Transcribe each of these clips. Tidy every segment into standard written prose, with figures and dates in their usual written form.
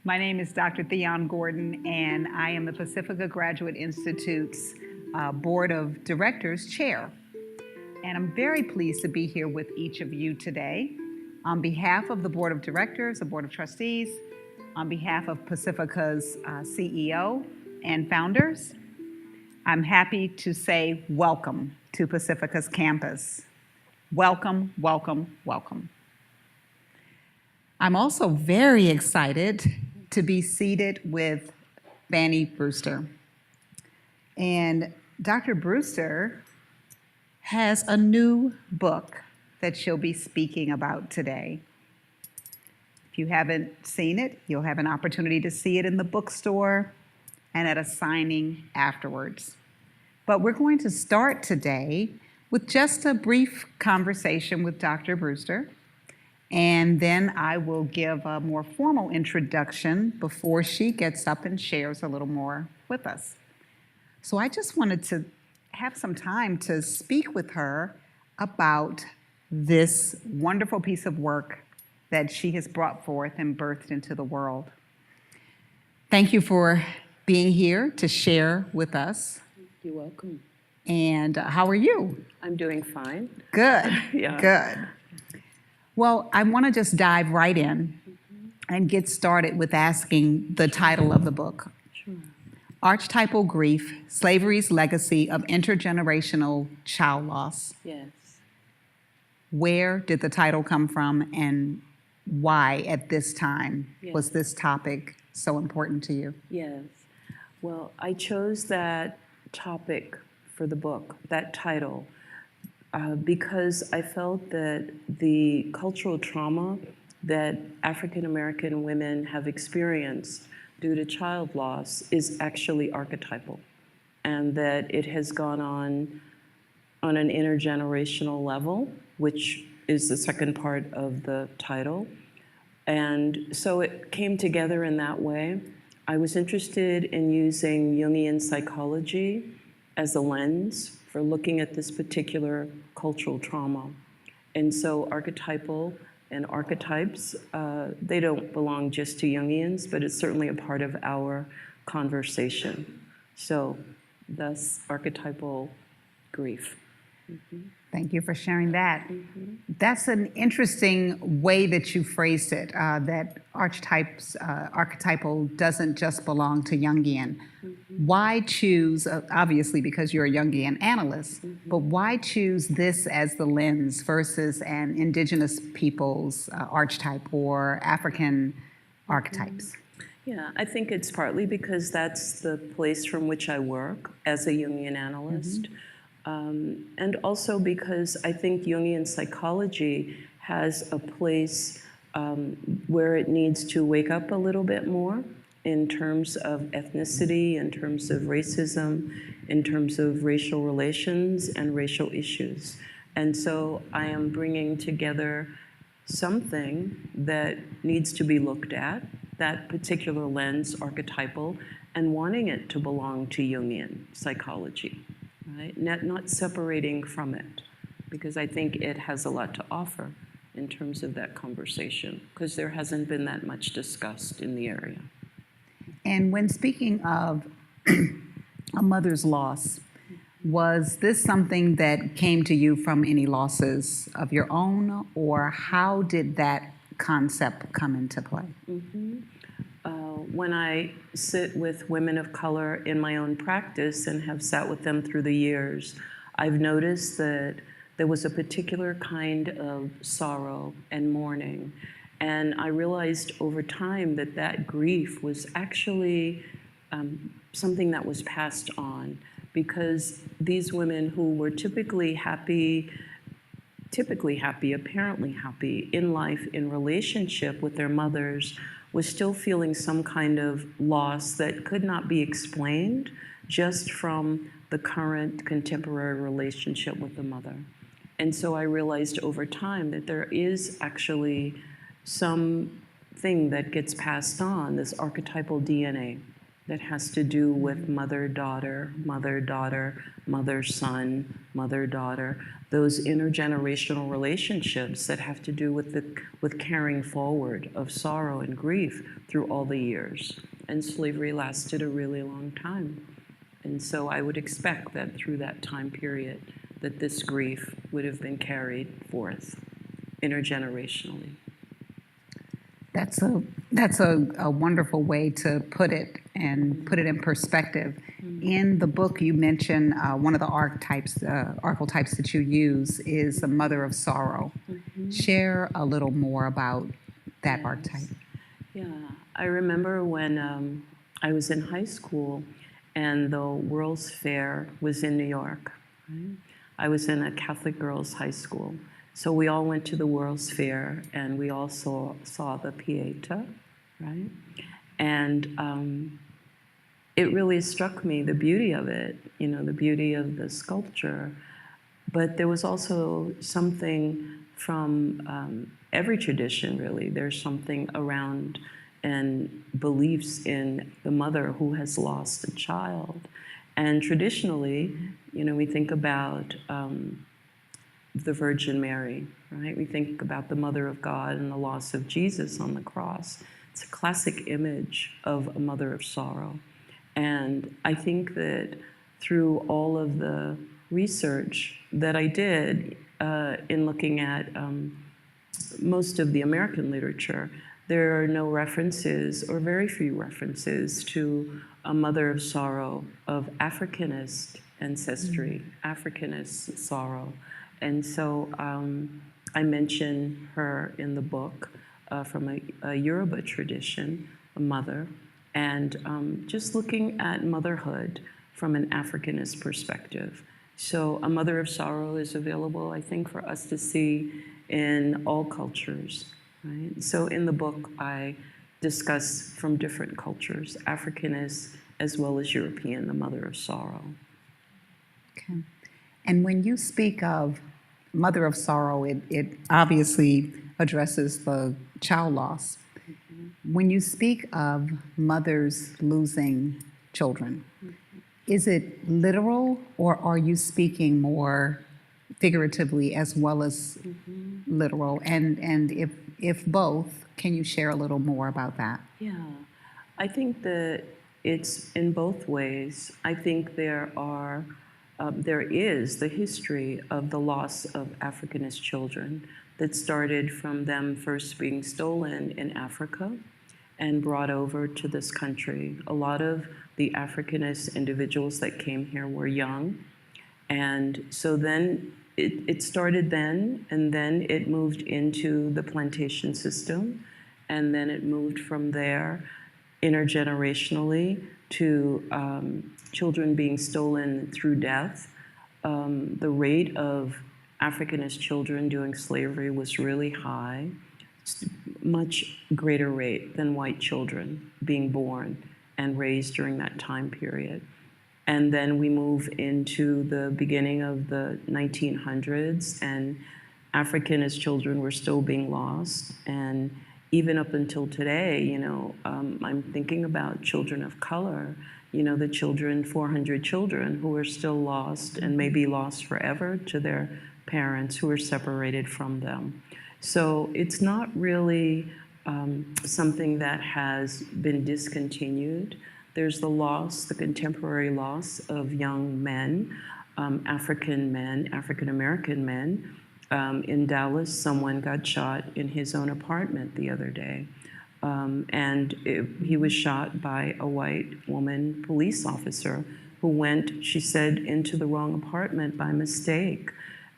My name is Dr. Theon Gordon, and I am the Pacifica Graduate Institute's Board of Directors Chair. And I'm very pleased to be here with each of you today. On behalf of the Board of Directors, the Board of Trustees, on behalf of Pacifica's CEO and founders, I'm happy to say welcome to Pacifica's campus. Welcome, welcome, welcome. I'm also very excited to be seated with Fanny Brewster. And Dr. Brewster has a new book that she'll be speaking about today. If you haven't seen it, you'll have an opportunity to see it in the bookstore and at a signing afterwards. But we're going to start today with just a brief conversation with Dr. Brewster, and then I will give a more formal introduction before she gets up and shares a little more with us. So I just wanted to have some time to speak with her about this wonderful piece of work that she has brought forth and birthed into the world. Thank you for being here to share with us. You're welcome. And how are you? I'm doing fine. Good, Yeah. good. Well, I want to just dive right in and get started with asking the title of the book. Sure. Archetypal Grief, Slavery's Legacy of Intergenerational Child Loss. Yes. Where did the title come from, and why at this time was this topic so important to you? Yes. Well, I chose that topic for the book, that title, because I felt that the cultural trauma that African American women have experienced due to child loss is actually archetypal, and that it has gone on an intergenerational level, which is the second part of the title. And so it came together in that way. I was interested in using Jungian psychology as a lens for looking at this particular cultural trauma. And so archetypal and archetypes, they don't belong just to Jungians, but it's certainly a part of our conversation. So thus archetypal grief. Mm-hmm. Thank you for sharing that. Mm-hmm. That's an interesting way that you phrased it, that archetypal doesn't just belong to Jungian. Mm-hmm. Why choose, obviously because you're a Jungian analyst, but why choose this as the lens versus an indigenous people's archetype or African archetypes? Yeah, I think it's partly because that's the place from which I work as a Jungian analyst. Mm-hmm. And also because I think Jungian psychology has a place where it needs to wake up a little bit more in terms of ethnicity, in terms of racism, in terms of racial relations and racial issues. And so I am bringing together something that needs to be looked at, that particular lens, archetypal, and wanting it to belong to Jungian psychology. Right? Not separating from it, because I think it has a lot to offer in terms of that conversation, because there hasn't been that much discussed in the area. And when speaking of a mother's loss, was this something that came to you from any losses of your own, or how did that concept come into play? Mm-hmm. When I sit with women of color in my own practice and have sat with them through the years, I've noticed that there was a particular kind of sorrow and mourning. And I realized over time that that grief was actually something that was passed on, because these women who were typically happy, apparently happy in life, in relationship with their mothers, was still feeling some kind of loss that could not be explained just from the current contemporary relationship with the mother. And so I realized over time that there is actually something that gets passed on, this archetypal DNA. that has to do with mother-daughter, mother-daughter, mother-son, mother-daughter, those intergenerational relationships that have to do with carrying forward of sorrow and grief through all the years. And slavery lasted a really long time. And so I would expect that through that time period, that this grief would have been carried forth intergenerationally. That's a wonderful way to put it and put it in perspective. In the book, you mention one of the archetypes that you use is the mother of sorrow. Share a little more about that archetype. Yeah, I remember when I was in high school and the World's Fair was in New York. Right? I was in a Catholic girls' high school. So we all went to the World's Fair, and we all saw the Pieta, right? And it really struck me, the beauty of it, you know, the beauty of the sculpture. But there was also something from every tradition, really. There's something around and beliefs in the mother who has lost a child. And traditionally, you know, we think about the Virgin Mary, right? We think about the Mother of God and the loss of Jesus on the cross. It's a classic image of a mother of sorrow. And I think that through all of the research that I did in looking at most of the American literature, there are no references, or very few references, to a mother of sorrow of Africanist ancestry, Africanist sorrow. And so I mention her in the book from a Yoruba tradition, a mother, and just looking at motherhood from an Africanist perspective. So a mother of sorrow is available, I think, for us to see in all cultures, right? So in the book, I discuss from different cultures, Africanist as well as European, the mother of sorrow. Okay. And when you speak of mother of sorrow, it obviously addresses the child loss. When you speak of mothers losing children, is it literal, or are you speaking more figuratively as well as literal? And if both, can you share a little more about that? Yeah, I think that it's in both ways. I think there is the history of the loss of Africanist children that started from them first being stolen in Africa and brought over to this country. A lot of the Africanist individuals that came here were young. And so then it started then, and then it moved into the plantation system. And then it moved from there intergenerationally to children being stolen through death. The rate of Africanist children during slavery was really high, much greater rate than white children being born and raised during that time period. And then we move into the beginning of the 1900s, and Africanist children were still being lost. And even up until today, you know, I'm thinking about children of color, you know, the children, 400 children who are still lost and may be lost forever to their parents who are separated from them. So it's not really something that has been discontinued. There's the loss, the contemporary loss of young men, African men, African-American men. In Dallas, someone got shot in his own apartment the other day. He was shot by a white woman police officer who went, she said, into the wrong apartment by mistake.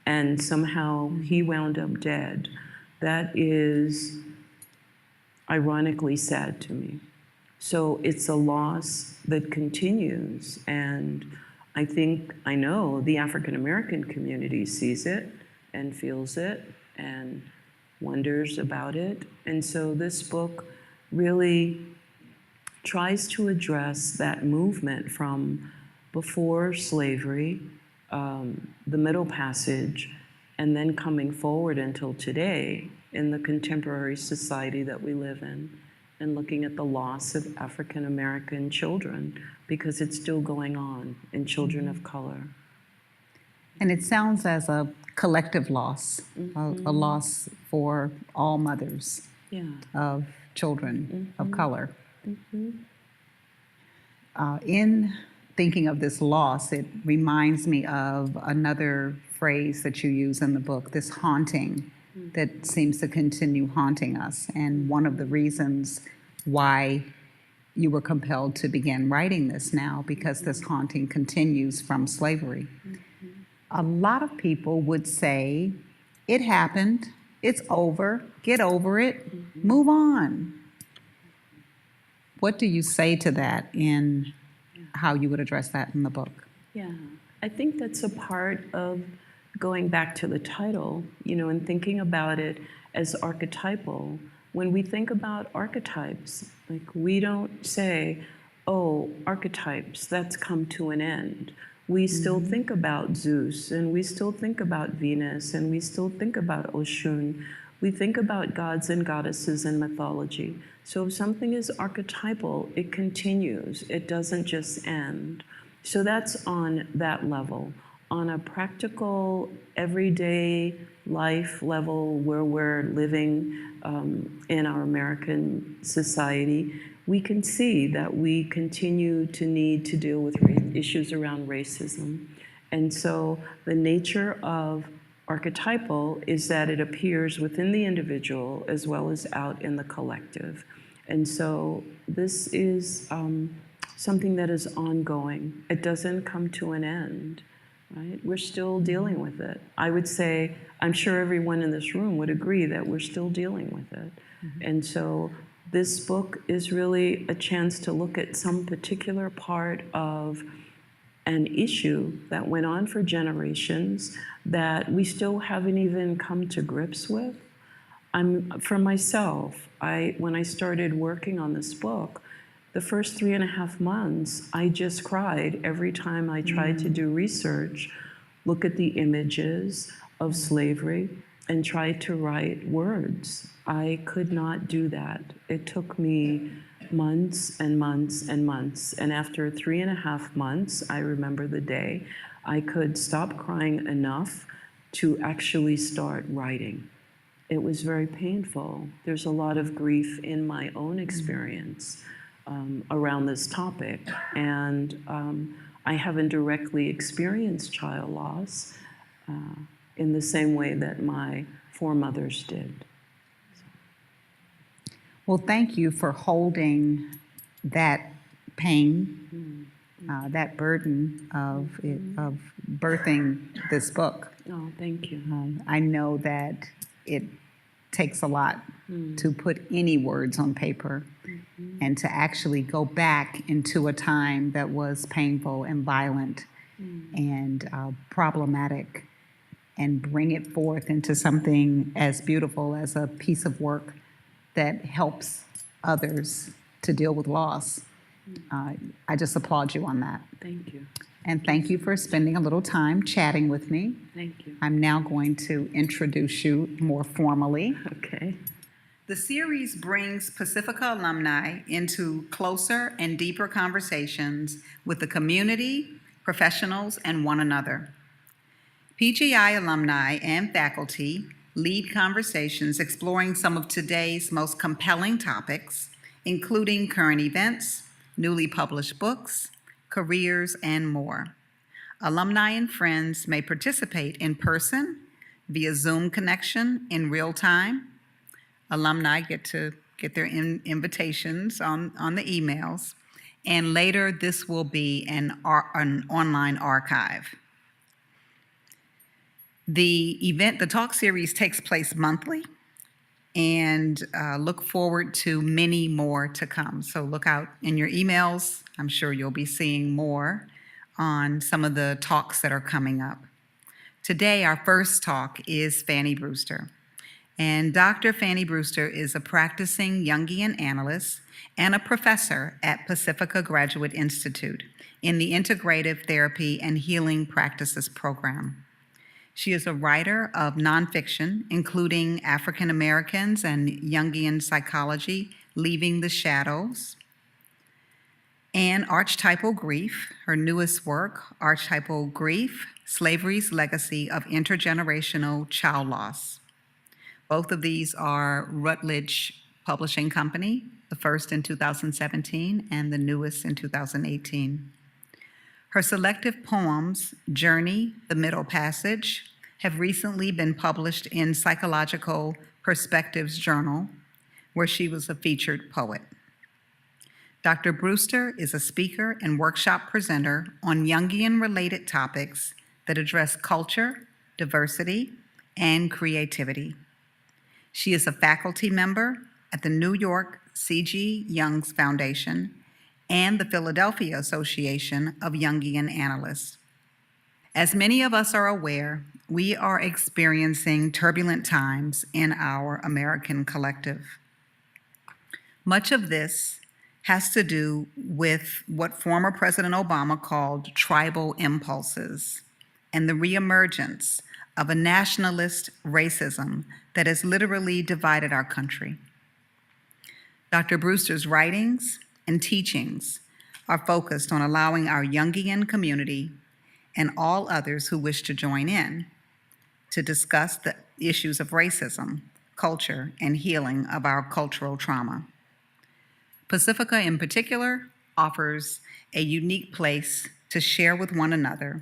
And somehow he wound up dead. That is ironically sad to me. So it's a loss that continues. And I know the African American community sees it and feels it and wonders about it. And so this book really tries to address that movement from before slavery, the Middle Passage, and then coming forward until today in the contemporary society that we live in. and looking at the loss of African American children, because it's still going on in children of color. And it sounds as a collective loss, a loss for all mothers Yeah. of children of color. In thinking of this loss, it reminds me of another phrase that you use in the book, this haunting that seems to continue haunting us. And one of the reasons why you were compelled to begin writing this now, because this haunting continues from slavery. A lot of people would say, it happened, it's over, get over it, move on. What do you say to that in how you would address that in the book? Yeah, I think that's a part of going back to the title, and thinking about it as archetypal. When we think about archetypes, like, we don't say, oh, archetypes, that's come to an end. We still think about Zeus, and we still think about Venus, and we still think about Oshun. We think about gods and goddesses in mythology. So if something is archetypal, it continues. It doesn't just end. So that's on that level. On a practical, everyday life level where we're living in our American society, we can see that we continue to need to deal with issues around racism. And so the nature of archetypal is that it appears within the individual as well as out in the collective. And so this is something that is ongoing. It doesn't come to an end, right? We're still dealing with it. I would say, I'm sure everyone in this room would agree that we're still dealing with it. And so this book is really a chance to look at some particular part of an issue that went on for generations that we still haven't even come to grips with. For myself, when I started working on this book, the first 3.5 months, I just cried every time I tried to do research, look at the images of slavery, and try to write words. I could not do that. It took me months and months and months. And after 3.5 months, I remember the day, I could stop crying enough to actually start writing. It was very painful. There's a lot of grief in my own experience around this topic. And I haven't directly experienced child loss in the same way that my foremothers did. Well, thank you for holding that pain, that burden of birthing this book. Oh, thank you. I know that it takes a lot to put any words on paper and to actually go back into a time that was painful and violent and problematic and bring it forth into something as beautiful as a piece of work that helps others to deal with loss. I just applaud you on that. Thank you. And thank you for spending a little time chatting with me. Thank you. I'm now going to introduce you more formally. Okay. The series brings Pacifica alumni into closer and deeper conversations with the community, professionals, and one another. PGI alumni and faculty lead conversations exploring some of today's most compelling topics, including current events, newly published books, careers, and more. Alumni and friends may participate in person, via Zoom connection in real time. Alumni get to get their invitations on the emails, and later this will be an online archive. The talk series takes place monthly, and look forward to many more to come. So look out in your emails. I'm sure you'll be seeing more on some of the talks that are coming up. Today, our first talk is Fanny Brewster. And Dr. Fanny Brewster is a practicing Jungian analyst and a professor at Pacifica Graduate Institute in the Integrative Therapy and Healing Practices program. She is a writer of nonfiction, including African Americans and Jungian psychology, Leaving the Shadows, and Archetypal Grief, her newest work, Archetypal Grief, Slavery's Legacy of Intergenerational Child Loss. Both of these are Routledge Publishing Company, the first in 2017 and the newest in 2018. Her selective poems, Journey, The Middle Passage, have recently been published in Psychological Perspectives Journal, where she was a featured poet. Dr. Brewster is a speaker and workshop presenter on Jungian-related topics that address culture, diversity, and creativity. She is a faculty member at the New York C.G. Jung's Foundation and the Philadelphia Association of Jungian Analysts. As many of us are aware, we are experiencing turbulent times in our American collective. Much of this has to do with what former President Obama called tribal impulses and the reemergence of a nationalist racism that has literally divided our country. Dr. Brewster's writings and teachings are focused on allowing our Jungian community and all others who wish to join in to discuss the issues of racism, culture, and healing of our cultural trauma. Pacifica, in particular, offers a unique place to share with one another,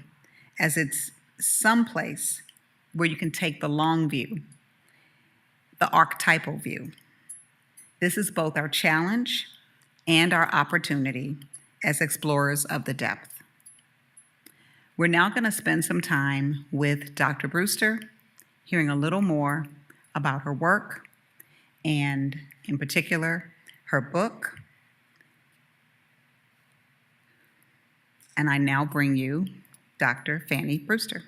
as it's some place where you can take the long view, the archetypal view. This is both our challenge and our opportunity as explorers of the depth. We're now going to spend some time with Dr. Brewster, hearing a little more about her work and, in particular, her book. And I now bring you Dr. Fanny Brewster.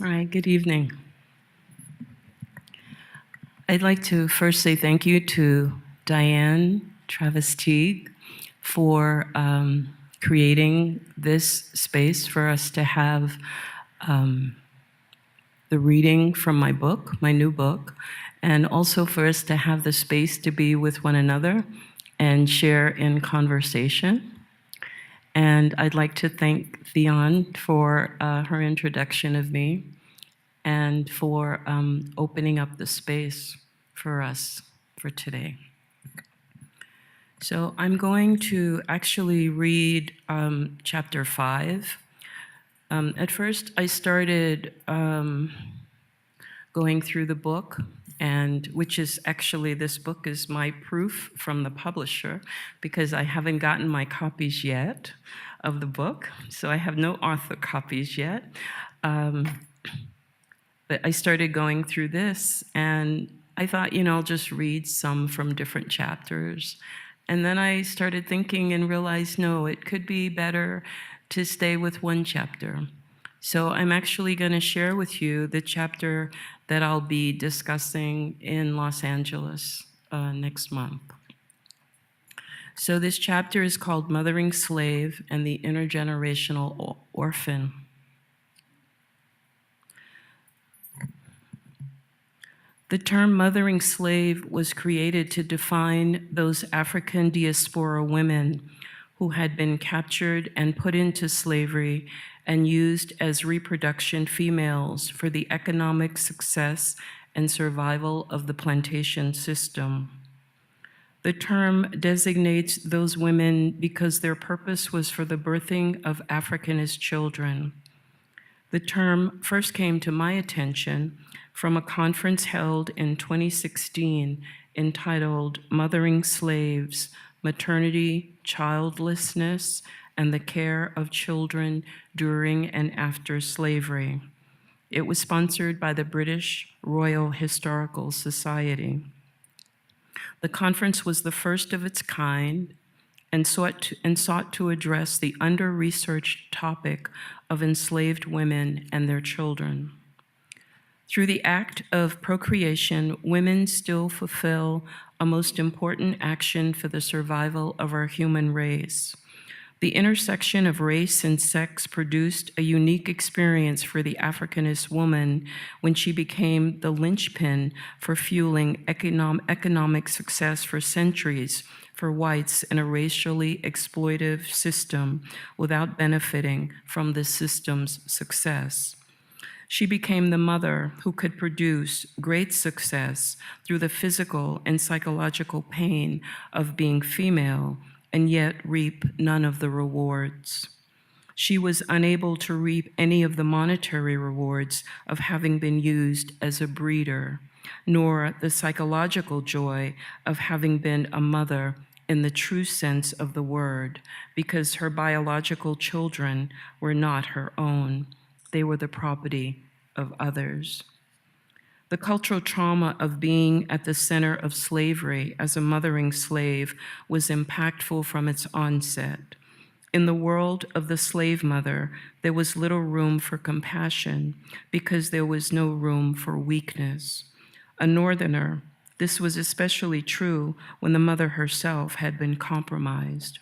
All right, good evening. I'd like to first say thank you to Diane Travis Teague for creating this space for us to have the reading from my book, my new book, and also for us to have the space to be with one another and share in conversation. And I'd like to thank Theon for her introduction of me and for opening up the space for us for today. So I'm going to actually read chapter 5. At first, I started going through the book, and which is actually, this book is my proof from the publisher, because I haven't gotten my copies yet of the book, so I have no author copies yet. But I started going through this, and I thought, I'll just read some from different chapters. And then I started thinking and realized, no, it could be better to stay with one chapter. So I'm actually going to share with you the chapter that I'll be discussing in Los Angeles next month. So this chapter is called Mothering Slave and the Intergenerational Orphan. The term mothering slave was created to define those African diaspora women who had been captured and put into slavery and used as reproduction females for the economic success and survival of the plantation system. The term designates those women because their purpose was for the birthing of Africanist children. The term first came to my attention from a conference held in 2016 entitled Mothering Slaves, Maternity, Childlessness, and the Care of Children During and After Slavery. It was sponsored by the British Royal Historical Society. The conference was the first of its kind and sought to address the under-researched topic of enslaved women and their children. Through the act of procreation, women still fulfill a most important action for the survival of our human race. The intersection of race and sex produced a unique experience for the Africanist woman when she became the linchpin for fueling economic success for centuries for whites in a racially exploitive system without benefiting from the system's success. She became the mother who could produce great success through the physical and psychological pain of being female and yet reap none of the rewards. She was unable to reap any of the monetary rewards of having been used as a breeder, nor the psychological joy of having been a mother in the true sense of the word, because her biological children were not her own. They were the property of others. The cultural trauma of being at the center of slavery as a mothering slave was impactful from its onset. In the world of the slave mother, there was little room for compassion because there was no room for weakness. A Northerner, this was especially true when the mother herself had been compromised.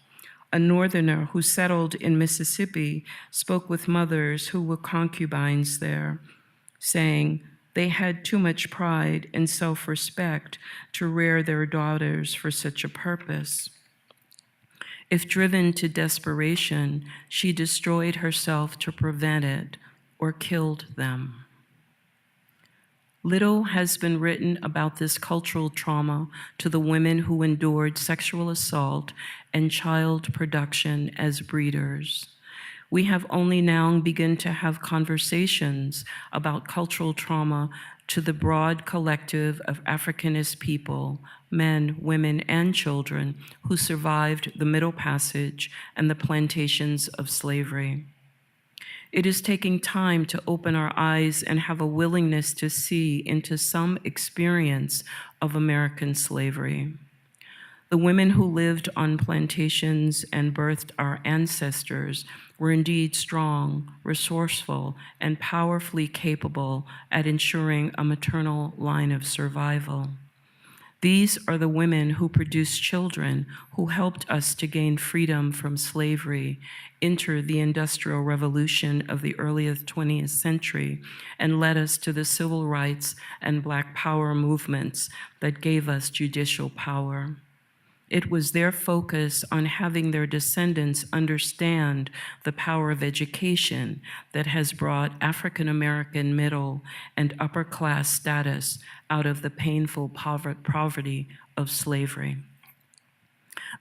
A Northerner who settled in Mississippi spoke with mothers who were concubines there, saying they had too much pride and self-respect to rear their daughters for such a purpose. If driven to desperation, she destroyed herself to prevent it or killed them. Little has been written about this cultural trauma to the women who endured sexual assault and child production as breeders. We have only now begun to have conversations about cultural trauma to the broad collective of Africanist people, men, women, and children who survived the Middle Passage and the plantations of slavery. It is taking time to open our eyes and have a willingness to see into some experience of American slavery. The women who lived on plantations and birthed our ancestors were indeed strong, resourceful, and powerfully capable at ensuring a maternal line of survival. These are the women who produced children who helped us to gain freedom from slavery, enter the Industrial Revolution of the early 20th century, and led us to the civil rights and Black Power movements that gave us judicial power. It was their focus on having their descendants understand the power of education that has brought African American middle and upper class status out of the painful poverty of slavery.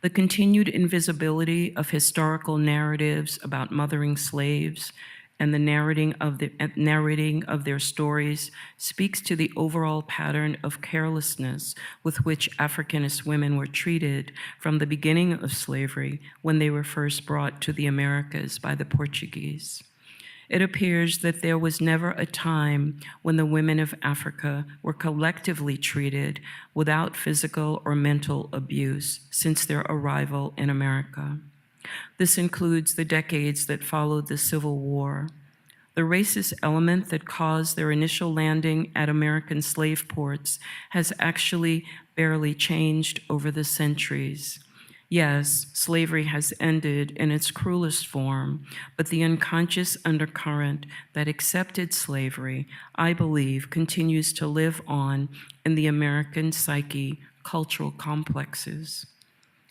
The continued invisibility of historical narratives about mothering slaves and the narrating of their stories speaks to the overall pattern of carelessness with which Africanist women were treated from the beginning of slavery when they were first brought to the Americas by the Portuguese. It appears that there was never a time when the women of Africa were collectively treated without physical or mental abuse since their arrival in America. This includes the decades that followed the Civil War. The racist element that caused their initial landing at American slave ports has actually barely changed over the centuries. Yes, slavery has ended in its cruelest form, but the unconscious undercurrent that accepted slavery, I believe, continues to live on in the American psyche cultural complexes.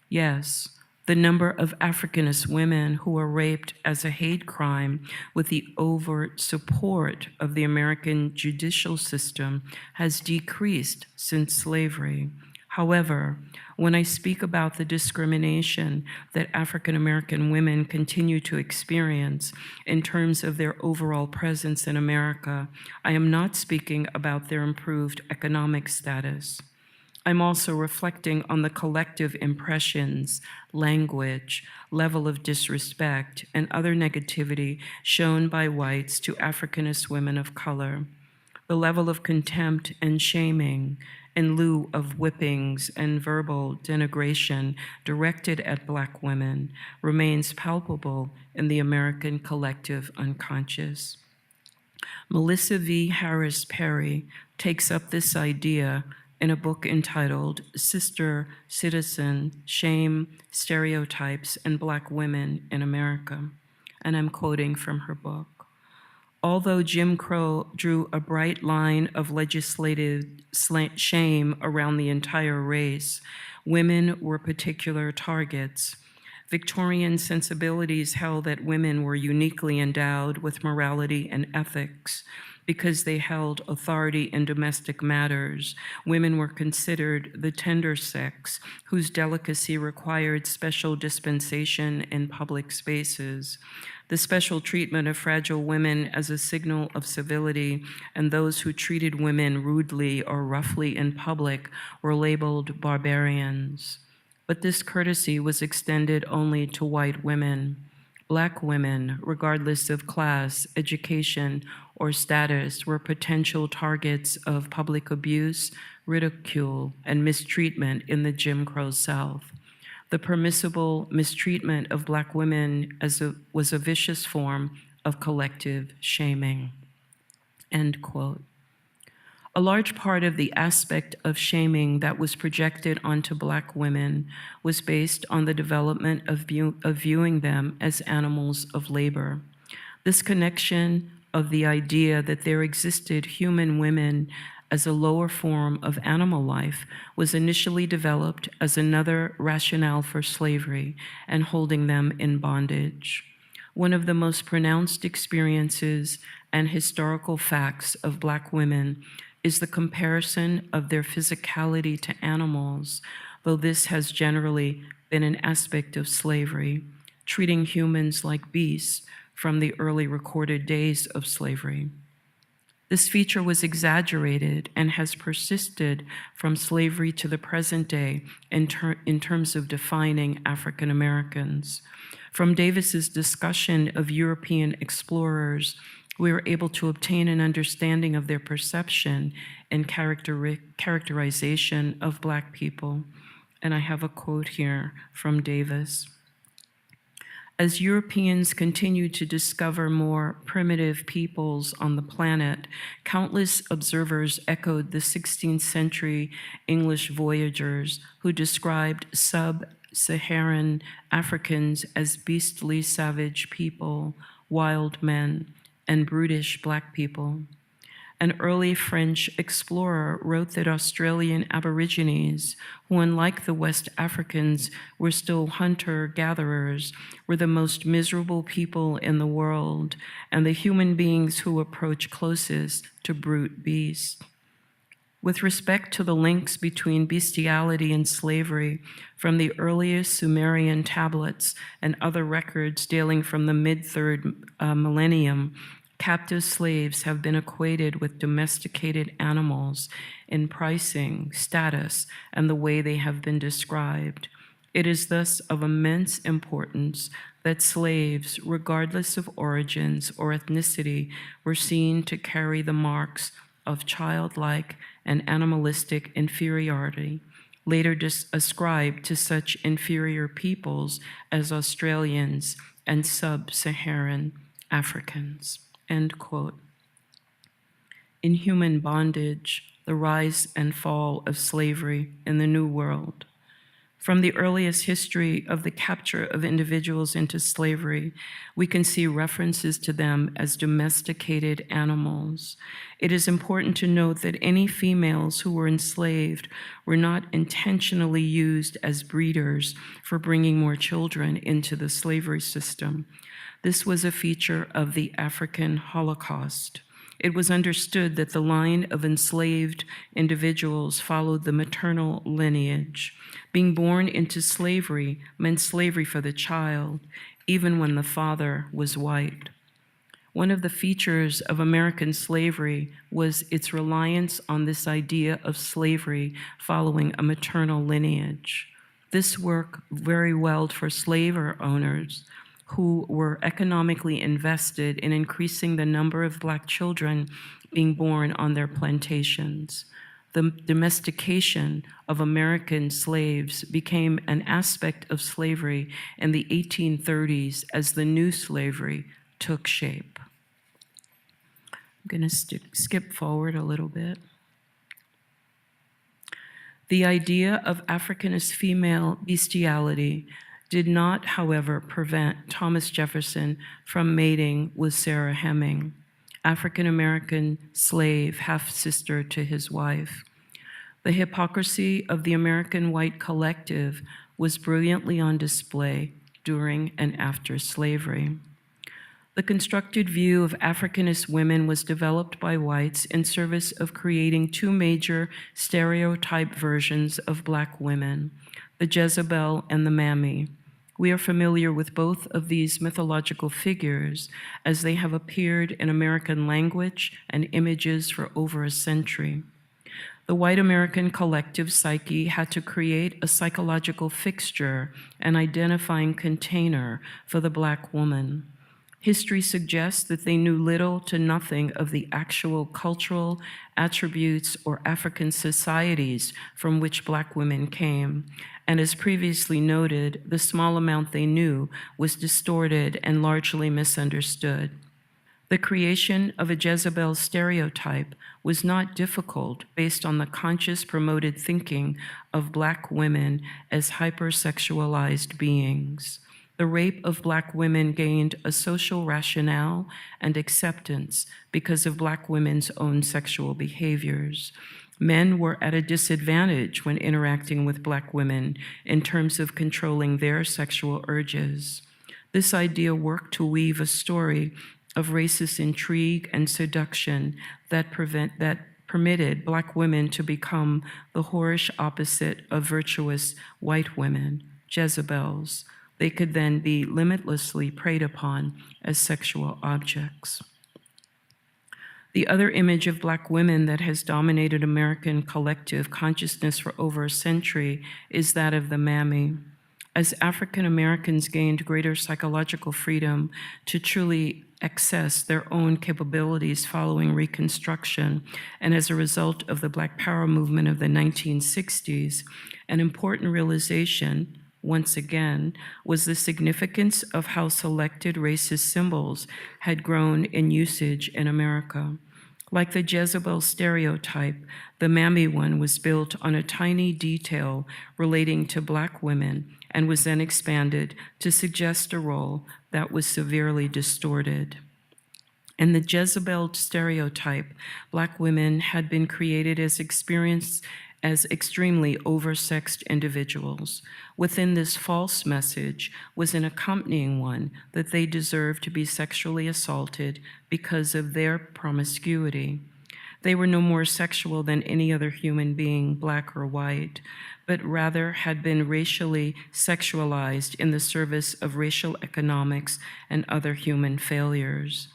Yes, the number of Africanist women who were raped as a hate crime with the overt support of the American judicial system has decreased since slavery. However, when I speak about the discrimination that African American women continue to experience in terms of their overall presence in America, I am not speaking about their improved economic status. I'm also reflecting on the collective impressions, language, level of disrespect, and other negativity shown by whites to Africanist women of color. The level of contempt and shaming in lieu of whippings and verbal denigration directed at Black women remains palpable in the American collective unconscious. Melissa V. Harris Perry takes up this idea in a book entitled Sister, Citizen, Shame, Stereotypes, and Black Women in America. And I'm quoting from her book. Although Jim Crow drew a bright line of legislative shame around the entire race, women were particular targets. Victorian sensibilities held that women were uniquely endowed with morality and ethics. Because they held authority in domestic matters, women were considered the tender sex, whose delicacy required special dispensation in public spaces. The special treatment of fragile women as a signal of civility, and those who treated women rudely or roughly in public were labeled barbarians. But this courtesy was extended only to white women. Black women, regardless of class, education, or status, were potential targets of public abuse, ridicule, and mistreatment in the Jim Crow South. The permissible mistreatment of Black women was a vicious form of collective shaming. End quote. A large part of the aspect of shaming that was projected onto Black women was based on the development of viewing them as animals of labor. This connection of the idea that there existed human women as a lower form of animal life was initially developed as another rationale for slavery and holding them in bondage. One of the most pronounced experiences and historical facts of Black women is the comparison of their physicality to animals, though this has generally been an aspect of slavery, treating humans like beasts from the early recorded days of slavery. This feature was exaggerated and has persisted from slavery to the present day in terms of defining African Americans. From Davis's discussion of European explorers, we were able to obtain an understanding of their perception and characterization of Black people. And I have a quote here from Davis. As Europeans continued to discover more primitive peoples on the planet, countless observers echoed the 16th century English voyagers who described sub-Saharan Africans as beastly savage people, wild men, and brutish Black people. An early French explorer wrote that Australian Aborigines, who unlike the West Africans were still hunter-gatherers, were the most miserable people in the world and the human beings who approach closest to brute beasts. With respect to the links between bestiality and slavery, from the earliest Sumerian tablets and other records dealing from the mid-3rd millennium, captive slaves have been equated with domesticated animals in pricing, status, and the way they have been described. It is thus of immense importance that slaves, regardless of origins or ethnicity, were seen to carry the marks of childlike and animalistic inferiority, later ascribed to such inferior peoples as Australians and sub-Saharan Africans. End quote. Inhuman bondage, the rise and fall of slavery in the New World. From the earliest history of the capture of individuals into slavery, we can see references to them as domesticated animals. It is important to note that any females who were enslaved were not intentionally used as breeders for bringing more children into the slavery system. This was a feature of the African Holocaust. It was understood that the line of enslaved individuals followed the maternal lineage. Being born into slavery meant slavery for the child, even when the father was white. One of the features of American slavery was its reliance on this idea of slavery following a maternal lineage. This worked very well for slave owners who were economically invested in increasing the number of Black children being born on their plantations. The domestication of American slaves became an aspect of slavery in the 1830s as the new slavery took shape. I'm going to skip forward a little bit. The idea of Africanist female bestiality did not, however, prevent Thomas Jefferson from mating with Sarah Hemming, African-American slave half-sister to his wife. The hypocrisy of the American white collective was brilliantly on display during and after slavery. The constructed view of Africanist women was developed by whites in service of creating two major stereotype versions of Black women, the Jezebel and the Mammy. We are familiar with both of these mythological figures as they have appeared in American language and images for over a century. The white American collective psyche had to create a psychological fixture, an identifying container for the Black woman. History suggests that they knew little to nothing of the actual cultural attributes or African societies from which Black women came. And as previously noted, the small amount they knew was distorted and largely misunderstood. The creation of a Jezebel stereotype was not difficult based on the conscious promoted thinking of Black women as hypersexualized beings. The rape of Black women gained a social rationale and acceptance because of Black women's own sexual behaviors. Men were at a disadvantage when interacting with Black women in terms of controlling their sexual urges. This idea worked to weave a story of racist intrigue and seduction that permitted Black women to become the whorish opposite of virtuous white women, Jezebels. They could then be limitlessly preyed upon as sexual objects. The other image of Black women that has dominated American collective consciousness for over a century is that of the Mammy. As African Americans gained greater psychological freedom to truly access their own capabilities following Reconstruction, and as a result of the Black Power movement of the 1960s, an important realization, once again, was the significance of how selected racist symbols had grown in usage in America. Like the Jezebel stereotype, the Mammy one was built on a tiny detail relating to Black women and was then expanded to suggest a role that was severely distorted. In the Jezebel stereotype, Black women had been created as experienced as extremely oversexed individuals. Within this false message was an accompanying one that they deserved to be sexually assaulted because of their promiscuity. They were no more sexual than any other human being, Black or white, but rather had been racially sexualized in the service of racial economics and other human failures.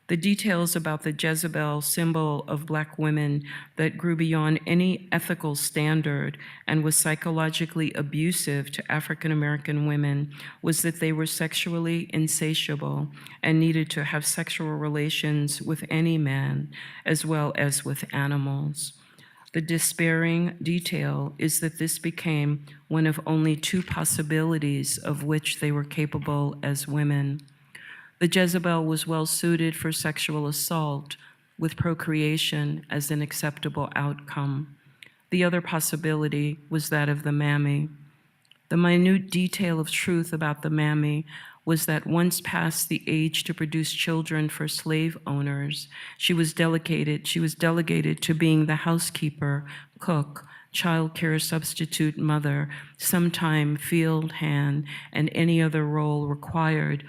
The details about the Jezebel symbol of Black women that grew beyond any ethical standard and was psychologically abusive to African American women was that they were sexually insatiable and needed to have sexual relations with any man as well as with animals. The despairing detail is that this became one of only two possibilities of which they were capable as women. The Jezebel was well suited for sexual assault, with procreation as an acceptable outcome. The other possibility was that of the Mammy. The minute detail of truth about the Mammy was that once past the age to produce children for slave owners, she was delegated to being the housekeeper, cook, child care substitute mother, sometime field hand, and any other role required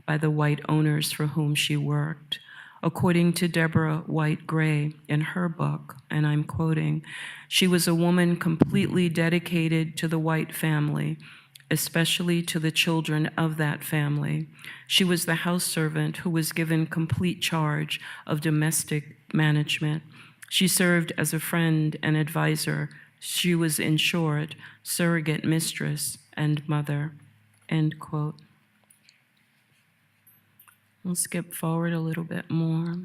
by the white owners for whom she worked. According to Deborah White Gray in her book, and I'm quoting, she was a woman completely dedicated to the white family, especially to the children of that family. She was the house servant who was given complete charge of domestic management. She served as a friend and advisor. She was, in short, surrogate mistress and mother, end quote. We'll skip forward a little bit more.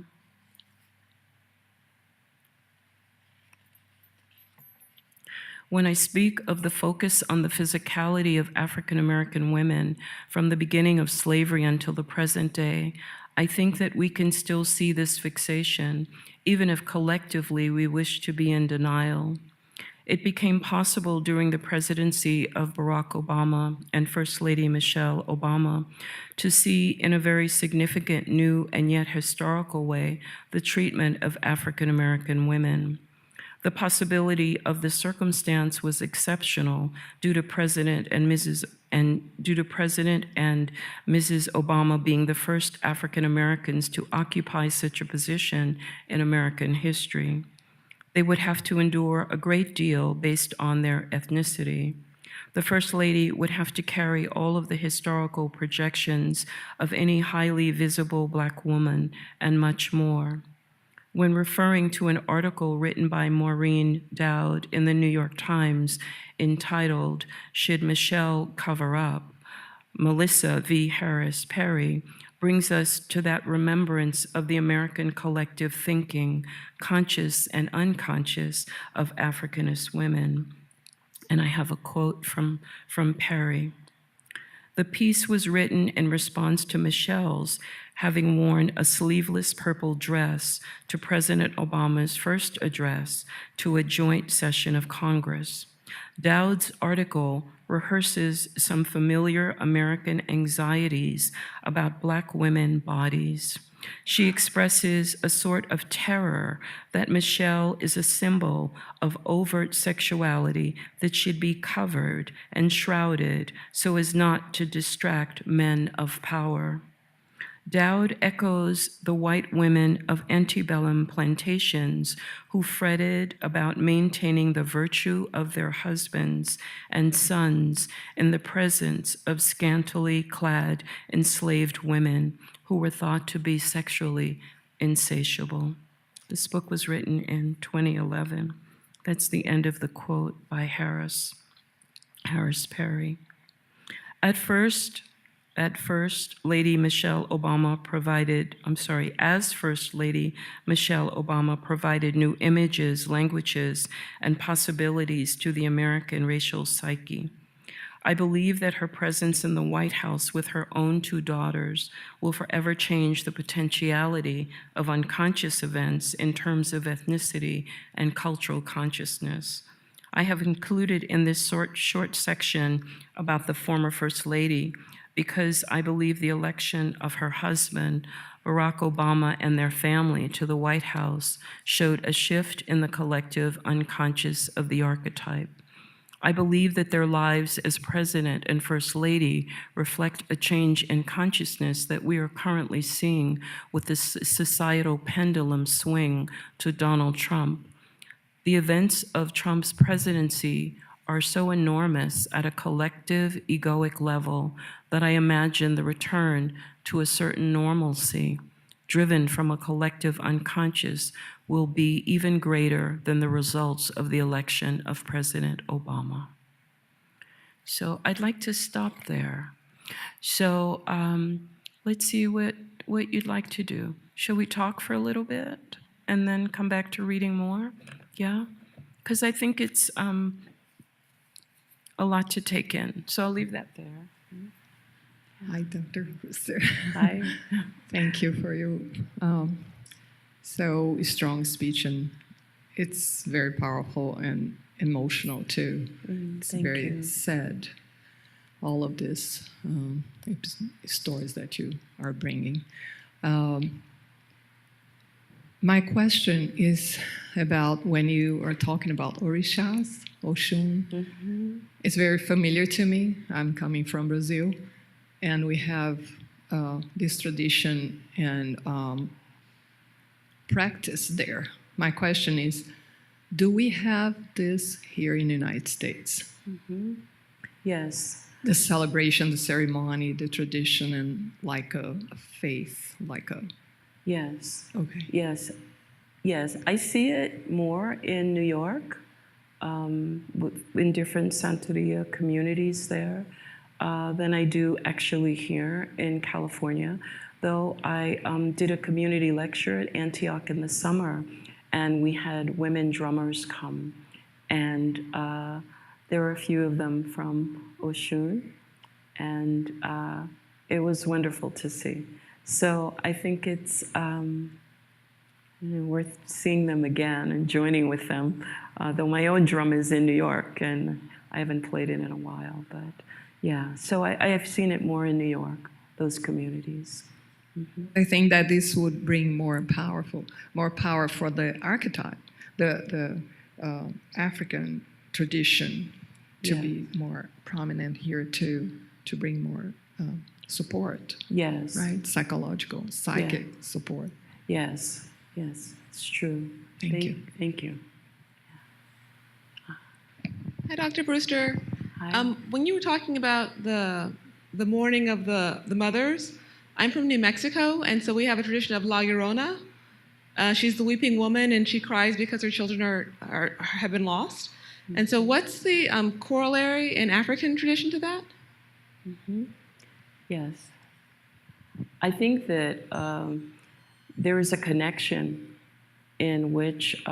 When I speak of the focus on the physicality of African American women from the beginning of slavery until the present day, I think that we can still see this fixation, even if collectively we wish to be in denial. It became possible during the presidency of Barack Obama and First Lady Michelle Obama to see in a very significant new and yet historical way the treatment of African American women. The possibility of the circumstance was exceptional due to President and Mrs. Obama being the first African Americans to occupy such a position in American history. They would have to endure a great deal based on their ethnicity. The First Lady would have to carry all of the historical projections of any highly visible Black woman and much more. When referring to an article written by Maureen Dowd in the New York Times entitled, "Should Michelle Cover Up?" Melissa V. Harris Perry brings us to that remembrance of the American collective thinking, conscious and unconscious, of Africanist women. And I have a quote from Perry. The piece was written in response to Michelle's having worn a sleeveless purple dress to President Obama's first address to a joint session of Congress. Dowd's article rehearses some familiar American anxieties about Black women bodies. She expresses a sort of terror that Michelle is a symbol of overt sexuality that should be covered and shrouded so as not to distract men of power. Dowd echoes the white women of antebellum plantations who fretted about maintaining the virtue of their husbands and sons in the presence of scantily clad enslaved women who were thought to be sexually insatiable. This book was written in 2011. That's the end of the quote by Harris Perry. As First Lady Michelle Obama provided new images, languages, and possibilities to the American racial psyche. I believe that her presence in the White House with her own two daughters will forever change the potentiality of unconscious events in terms of ethnicity and cultural consciousness. I have included in this short section about the former First Lady because I believe the election of her husband, Barack Obama, and their family to the White House showed a shift in the collective unconscious of the archetype. I believe that their lives as President and First Lady reflect a change in consciousness that we are currently seeing with the societal pendulum swing to Donald Trump. The events of Trump's presidency are so enormous at a collective egoic level that I imagine the return to a certain normalcy, driven from a collective unconscious, will be even greater than the results of the election of President Obama. So I'd like to stop there. So let's see what you'd like to do. Shall we talk for a little bit and then come back to reading more? Yeah? Because I think it's a lot to take in. So I'll leave that there. Hi, Dr. Brewster. Hi. Thank you for your so strong speech, and it's very powerful and emotional too. It's very sad, all of this stories that you are bringing. My question is about when you are talking about orishas, Oshun. Mm-hmm. It's very familiar to me. I'm coming from Brazil, and we have this tradition and practice there. My question is, do we have this here in the United States? Mm-hmm. Yes. The celebration, the ceremony, the tradition, and like a faith, like a... Yes. Okay. Yes. Yes. I see it more in New York, in different Santeria communities there, than I do actually here in California. Though I did a community lecture at Antioch in the summer, and we had women drummers come, and there were a few of them from Oshun, and it was wonderful to see. So I think it's Worth seeing them again and joining with them. Though my own drum is in New York, and I haven't played it in a while. But yeah, so I have seen it more in New York, those communities. I think that this would bring more power for the archetype, the African tradition to be more prominent here to bring more support. Yes. Right? Psychological, psychic support. Yes. Yes. It's true. Thank you. Thank you. Hi, Dr. Brewster. Hi. When you were talking about the mourning of the mothers, I'm from New Mexico, and so we have a tradition of La Llorona. She's the weeping woman, and she cries because her children have been lost. And so what's the corollary in African tradition to that? Yes. I think that there is a connection in which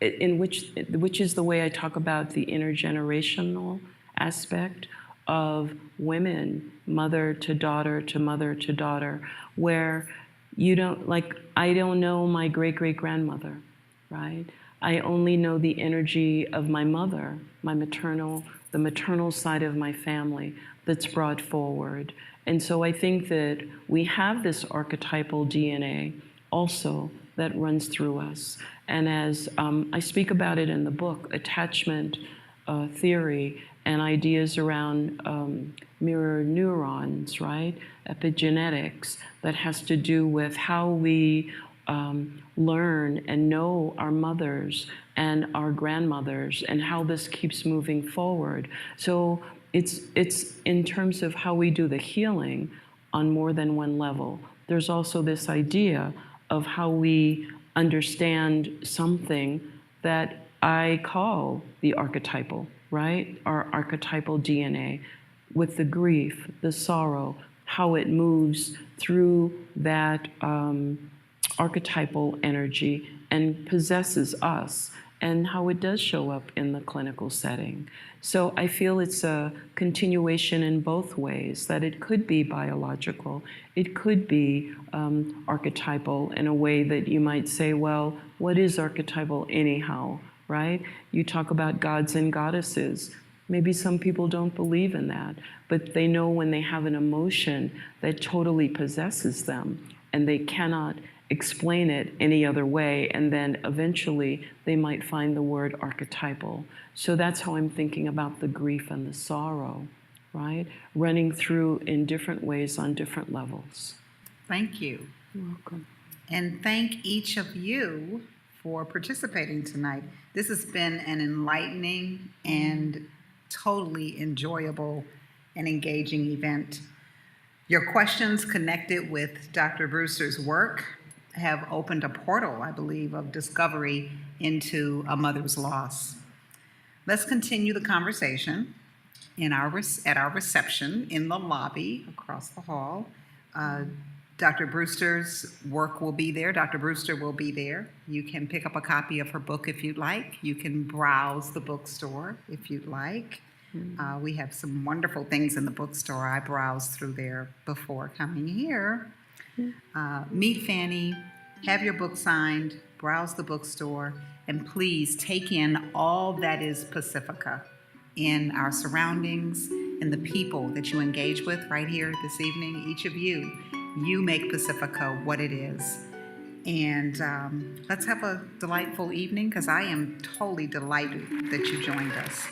is the way I talk about the intergenerational aspect of women, mother to daughter to mother to daughter, where you don't, like, I don't know my great-great-grandmother, right? I only know the energy of my mother, the maternal side of my family that's brought forward. And so I think that we have this archetypal DNA also that runs through us. And as I speak about it in the book, attachment theory and ideas around mirror neurons, right? Epigenetics, that has to do with how we learn and know our mothers and our grandmothers and how this keeps moving forward. So it's in terms of how we do the healing on more than one level. There's also this idea of how we understand something that I call the archetypal, right? Our archetypal DNA, with the grief, the sorrow, how it moves through that archetypal energy and possesses us, and how it does show up in the clinical setting. So I feel it's a continuation in both ways, that it could be biological, it could be archetypal in a way that you might say, well, what is archetypal anyhow, right? You talk about gods and goddesses. Maybe some people don't believe in that, but they know when they have an emotion that totally possesses them and they cannot explain it any other way, and then eventually they might find the word archetypal. So that's how I'm thinking about the grief and the sorrow, right? Running through in different ways on different levels. Thank you. You're welcome. And thank each of you for participating tonight. This has been an enlightening and totally enjoyable and engaging event. Your questions connected with Dr. Brewster's work have opened a portal, I believe, of discovery into a mother's loss. Let's continue the conversation at our reception in the lobby across the hall. Dr. Brewster's work will be there. Dr. Brewster will be there. You can pick up a copy of her book if you'd like. You can browse the bookstore if you'd like. We have some wonderful things in the bookstore. I browsed through there before coming here. Meet Fanny, have your book signed, browse the bookstore, and please take in all that is Pacifica in our surroundings and the people that you engage with right here this evening. Each of you make Pacifica what it is. And let's have a delightful evening, because I am totally delighted that you joined us.